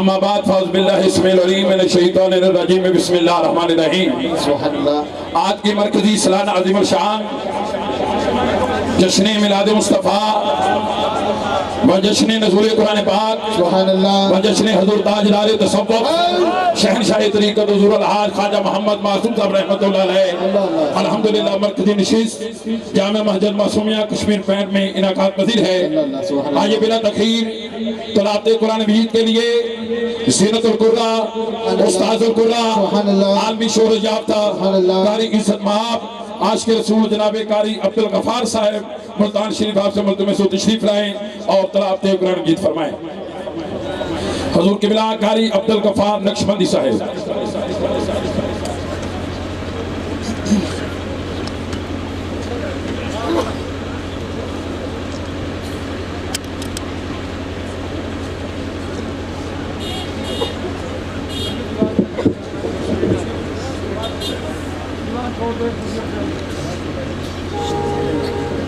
अम्मा बाद फौज बिल्लाहि इस्मिल अलीम मिनश शैतानिर रजीम बिस्मिल्लाहिर रहमानिर रहीम। सुभानअल्लाह। आज की मरकजी सालाना अज़ीमुल शान जश्न मिलाद मुस्तफ़ा व जश्न नज़ूल कुरान पाक व जश्न हुज़ूर ताजदार तसव्वुफ़ शहनशाह तरीक़त हुज़ूर अल-हाज ख्वाजा मोहम्मद मासूम साहब रहमतुल्लाह अलैह अल्हम्दुलिल्लाह मरकजी नशिस्त जामे मस्जिद मासूमिया कश्मीर पैंट में इनाकात पज़ीर है। आइए बिला तख़ीर तलावत कुरान मजीद के लिए ज़ीनतुल कुर्रा उस्ताज़ुल कुर्रा आलमी शोहरत याफ्ता कारी इज़्ज़त महब आज के रसूल जनाब कारी अब्दुल गफ्फार साहब मुल्तान शरीफ आपसे मुल्क में तशरीफ लाएं और तलावत कुरान मजीद फरमाएं। हुजूर क़िबला कारी अब्दुल गफ्फार नक्शबंदी साहब।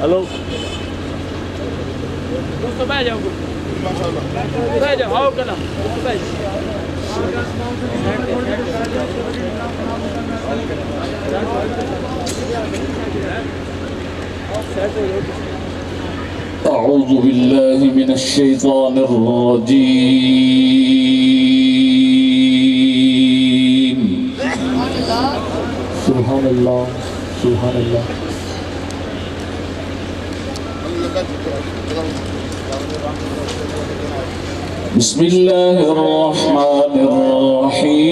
हेलो दोस्तों बैठ जाओ बैठ जाओ आओ कला बैठ अऊज़ु बिल्लाहि मिनश शैतानिर रजीम। सुभानअल्लाह सुभानअल्लाह। बिस्मिल्लाहिर रहमानिर रहीम।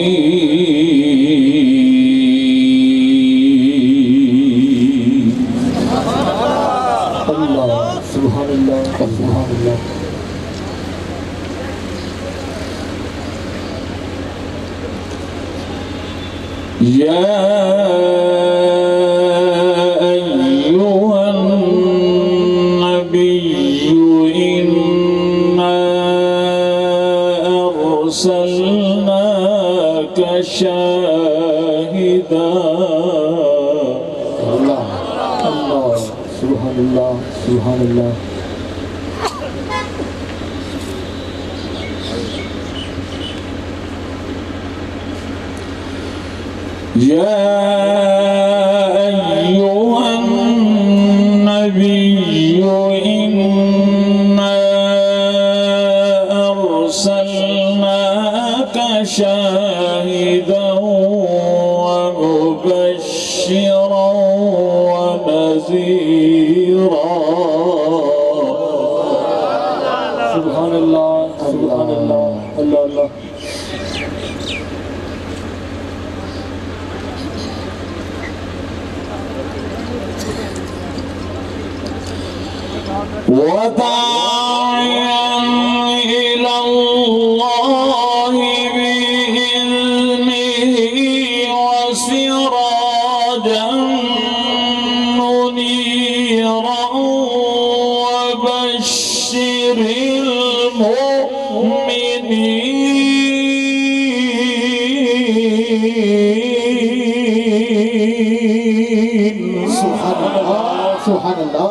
अल्लाह सुभानअल्लाह सुभानअल्लाह। या शाहिदा। अल्लाह अल्लाह सुभानअल्लाह सुभानअल्लाह। या अय्युहन नबिय्यु इन्ना अर्सलनाका शाहिदन व मुबश्शिरन व नज़ीरा। सुभानअल्लाह सुभानअल्लाह अल्लाह अल्लाह। वदाइयन इलल्लाहि बिइज़्निही वसिराजन मुनीरन वबश्शिरिल मुमिनीन। सुभानअल्लाह सुभानअल्लाह।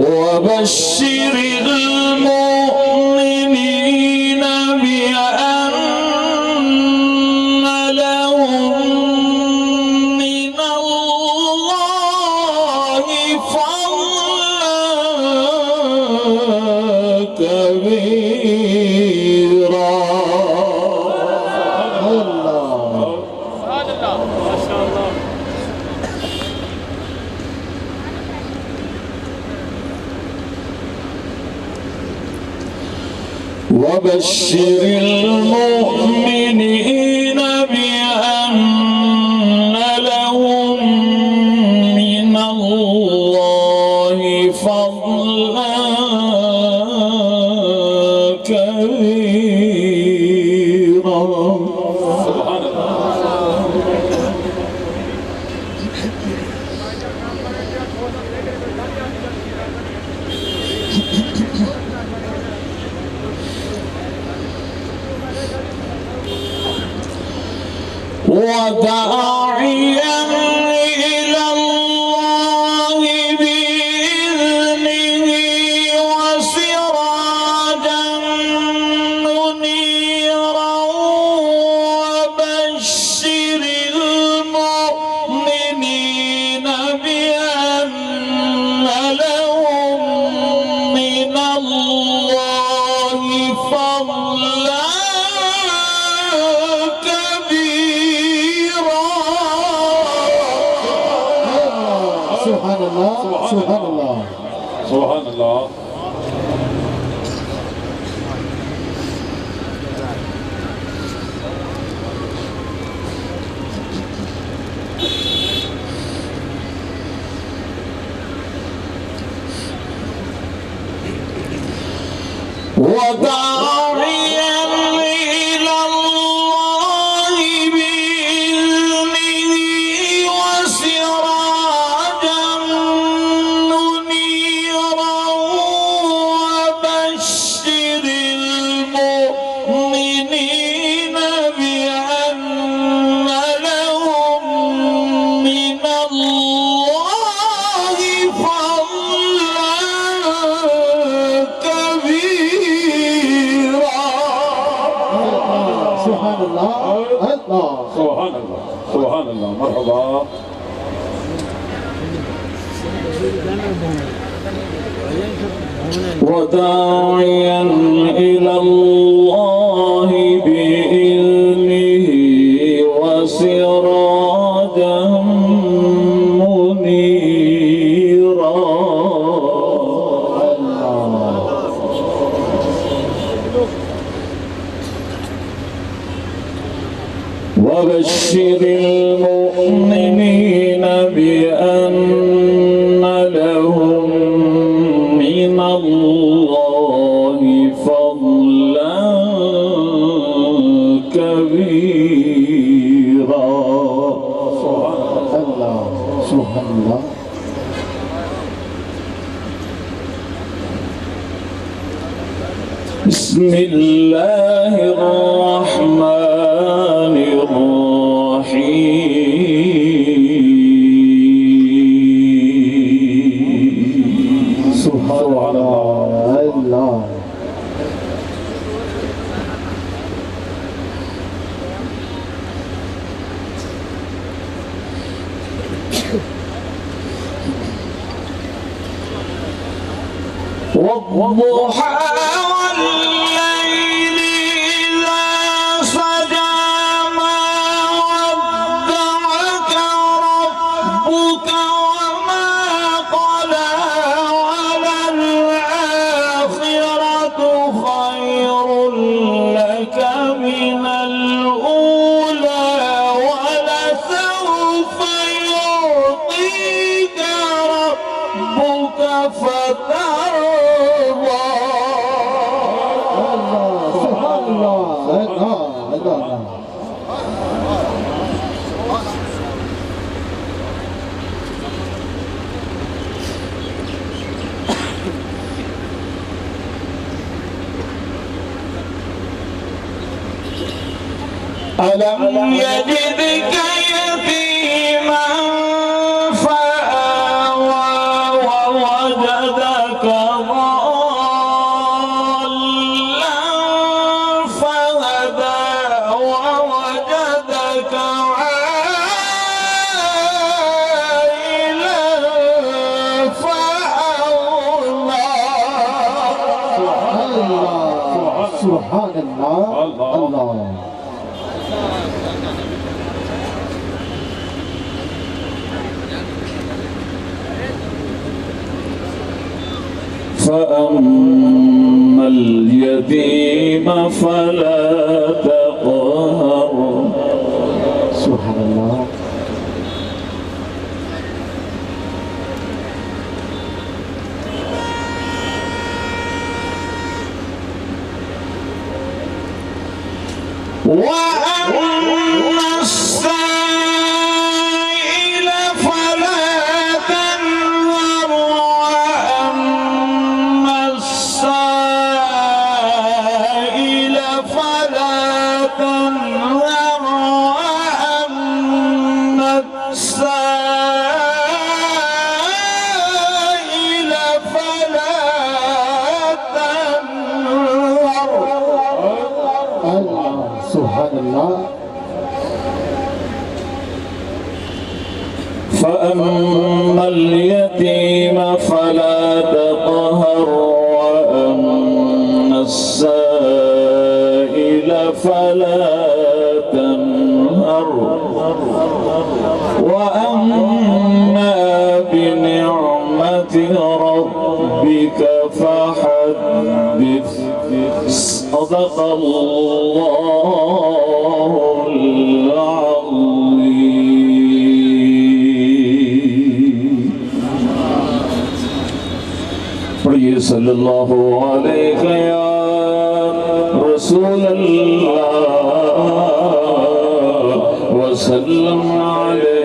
وبشر المؤمنين بأن لهم من الله فضلا كبيرا। وبشر المؤمنين بأن لهم من الله فضلا كبيرا। وداعيا إلى الله بإذنه وسراجا منيرا وبشر المؤمنين بأن لهم من الله فضلا كبيرا. سبحان الله سبحان الله سبحان الله. وداعيا إلى الله بإذنه وسراجا منيرا وبشر المؤمنين بأن لهم من الله فضلا كبيرا. سبحان الله الله سبحان الله. سبحان الله. مرحبا. وداعيا إلى الله بإذنه وسراجا منيرا وبشر المؤمنين بأن لهم من الله فضلا كبيرا. الله سبحان الله. بسم الله الرحمن الرحيم. سبحان الله الله والضحى والليل إذا سجى ما ودعك ربك وما قلى وللآخرة خير لك من الأولى ولسوف يعطيك ربك فترضى. سبحان الله الله الله ألم يجدك يتيما فآوى ووجدك ضالا فهدى ووجدك عائلا فأغنى. سبحان الله الله فأما اليتيم فلا تقهر. سبحان الله. وأما السائل فلا تنهر وأما السائل فلا تنهر وأما فأما اليتيم فلا تقهر وأما السائل فلا تنهر وأما بنعمة ربك فحدث. صدق الله العظيم. پڑھیے صلی اللہ علیہ یا رسول اللہ وسلم علیہ